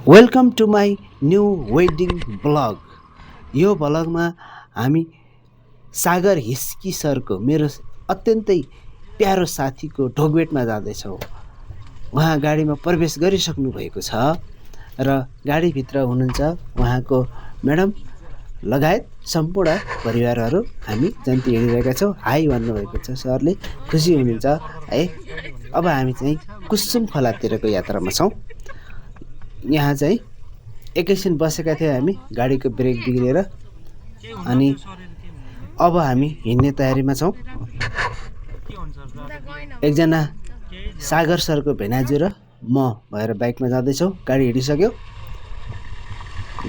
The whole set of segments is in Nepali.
Welcome to my new wedding blog. यो ब्लगमा हामी सागर हिस्की सरको मेरो अत्यन्तै प्यारो साथीको ढोगभेटमा जाँदैछौँ। उहाँ गाडीमा प्रवेश गरिसक्नु भएको छ र गाडीभित्र हुनुहुन्छ उहाँको म्याडम लगायत सम्पूर्ण परिवारहरू। हामी जन्ती हिँडिरहेका छौँ। हाई भन्नुभएको छ सरले, खुसी हुनुहुन्छ है। अब हामी चाहिँ कुसुम खोलातिरको यात्रामा छौँ। यहाँ चाहिँ एकैछिन बसेका थियौँ हामी, गाडीको ब्रेक बिग्रेर, अनि अब हामी हिँड्ने तयारीमा छौँ। एकजना सागर सरको भेनाजु र म भएर बाइकमा जाँदैछौँ। गाडी हिँडिसक्यो।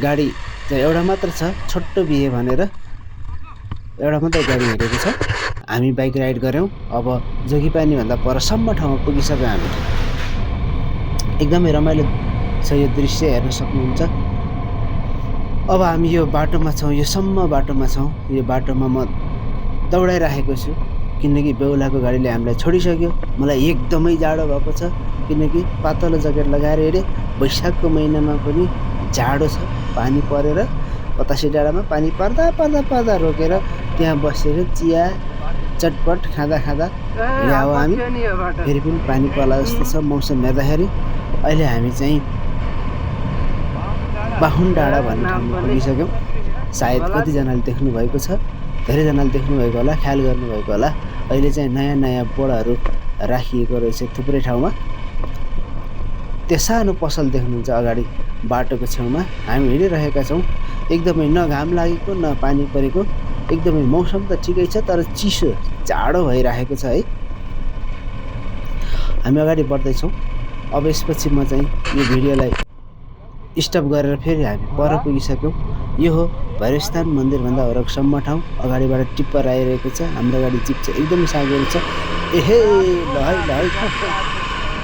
गाडी चाहिँ एउटा मात्र छ, छोटो बिहे भनेर एउटा मात्रै गाडी हिँडेको छ। हामी बाइक राइड गऱ्यौँ। अब जोगीपानीभन्दा परसम्म ठाउँमा पुगिसक्यौँ हामी। एकदमै रमाइलो छ यो दृश्य, हेर्न सक्नुहुन्छ। अब हामी यो बाटोमा छौँ, यो सम्म बाटोमा छौँ। यो बाटोमा म दौडाइराखेको छु किनकि बेहुलाको गाडीले हामीलाई छोडिसक्यो। मलाई एकदमै जाडो भएको छ किनकि पातलो ज्याकेट लगाएर हिँडेँ। वैशाखको महिनामा पनि जाडो छ। पानी परेर बतासे डाँडामा पानी पर्दा रोकेर त्यहाँ बसेर चिया चटपट खाँदा हिँड्या हो हामी। फेरि पनि पानी पर्ला जस्तो छ मौसम हेर्दाखेरि। अहिले हामी चाहिँ बाहुन डाँडा भन्ने ठाउँमा पुगिसक्यौँ। सायद कतिजनाले देख्नु भएको छ, धेरैजनाले देख्नुभएको होला, ख्याल गर्नुभएको होला। अहिले चाहिँ नयाँ बोर्डहरू राखिएको रहेछ थुप्रै ठाउँमा। त्यो सानो पसल देख्नुहुन्छ अगाडि बाटोको छेउमा। हामी हिँडिरहेका छौँ। एकदमै न घाम लागेको न पानी परेको, एकदमै मौसम त ठिकै छ तर चिसो जाडो भइरहेको छ है। हामी अगाडि बढ्दैछौँ। अब यसपछि म चाहिँ यो भिडियोलाई स्टप गरेर फेरि हामी पर पुगिसक्यौँ। यो हो भैरवस्थान मन्दिरभन्दा वरकसम्म ठाउँ। अगाडिबाट टिप्पर आइरहेको छ। हाम्रो गाडी जिप छ, एकदमै साँगुरो छ। एहे ल है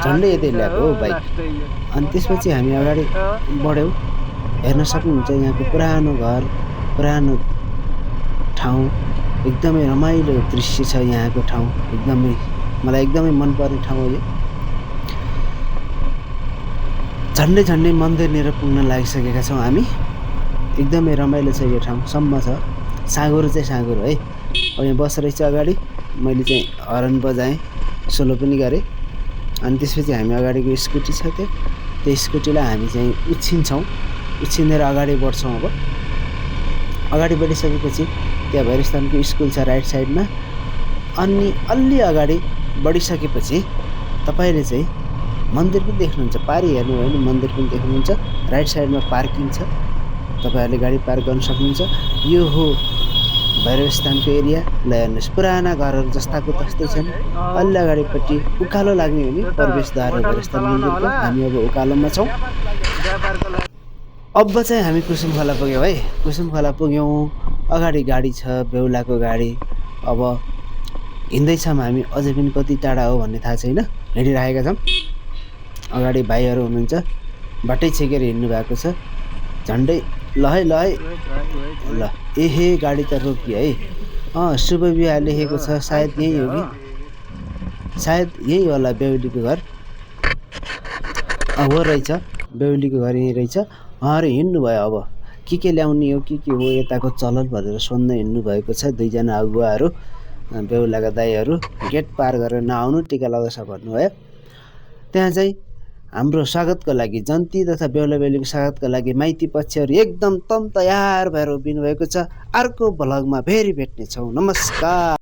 झन्डै यतै ल्याएको हो बाइक। अनि त्यसपछि हामी अगाडि बढ्यौँ। हेर्न सक्नुहुन्छ यहाँको पुरानो घर, पुरानो ठाउँ, एकदमै रमाइलो दृश्य छ यहाँको ठाउँ। मलाई एकदमै मनपर्ने ठाउँ हो यो। झन्डै मन्दिरनिर पुग्न लागिसकेका छौँ हामी। एकदमै रमाइलो छ यो ठाउँ, सम्म छ। साँगुरो चाहिँ साँगुरो है। अब यहाँ बस रहेछ अगाडि। मैले चाहिँ हर्न बजाएँ, सोलो पनि गरेँ। अनि त्यसपछि हामी अगाडिको स्कुटी छ, त्यो स्कुटीलाई हामी चाहिँ उछिनेर अगाडि बढ्छौँ। अब अगाडि बढिसकेपछि त्यहाँ भैरवस्थानको स्कुल छ राइट साइडमा। अनि अलि अगाडि बढिसकेपछि तपाईँले चाहिँ मन्दिर पनि देख्नुहुन्छ। पारी हेर्नुभयो भने मन्दिर पनि देख्नुहुन्छ। राइट साइडमा पार्किङ छ, तपाईँहरूले गाडी पार्क गर्न सक्नुहुन्छ। यो हो भैरवस्थानको एरिया। ल हेर्नुहोस्, पुराना घरहरू जस्ताको तस्तै छन्। अलि अगाडिपट्टि उकालो लाग्ने हो नि प्रवेशद्वार हो भैरवस्थान मन्दिरको। हामी अब उकालोमा छौँ। अब चाहिँ हामी कुसुम खोला पुग्यौँ है। कुसुम खोला पुग्यौँ। अगाडि गाडी छ, बेहुलाको गाडी। अब हिँड्दैछौँ हामी। अझै पनि कति टाढा हो भन्ने थाहा छैन, हिँडिरहेका छौँ। अगाडि भाइहरू हुनुहुन्छ, बाटै छेकेर हिँड्नु भएको छ। झन्डै ल है ल। एहे गाडी त रोकियो है। शुभ विवाह लेखेको छ, सायद यही हो कि, सायद यही होला बेहुलीको घर। हो रहेछ, बेहुलीको घर यही रहेछ। उहाँहरू हिँड्नुभयो। अब के ल्याउने हो, के हो यताको चलन भनेर सोध्न हिँड्नुभएको छ दुईजना अगुवाहरू, बेहुलाका दाइहरू। गेट पार गरेर नआउनु, टिका लगाउँछ भन्नुभयो। त्यहाँ चाहिँ हाम्रो स्वागतको लागि, जन्ती तथा बेहुला बेहुलीको स्वागतको लागि माइती पक्षहरू एकदम तयार भएर उभिनु भएको छ। अर्को भ्लगमा फेरि भेट्नेछौँ। नमस्कार।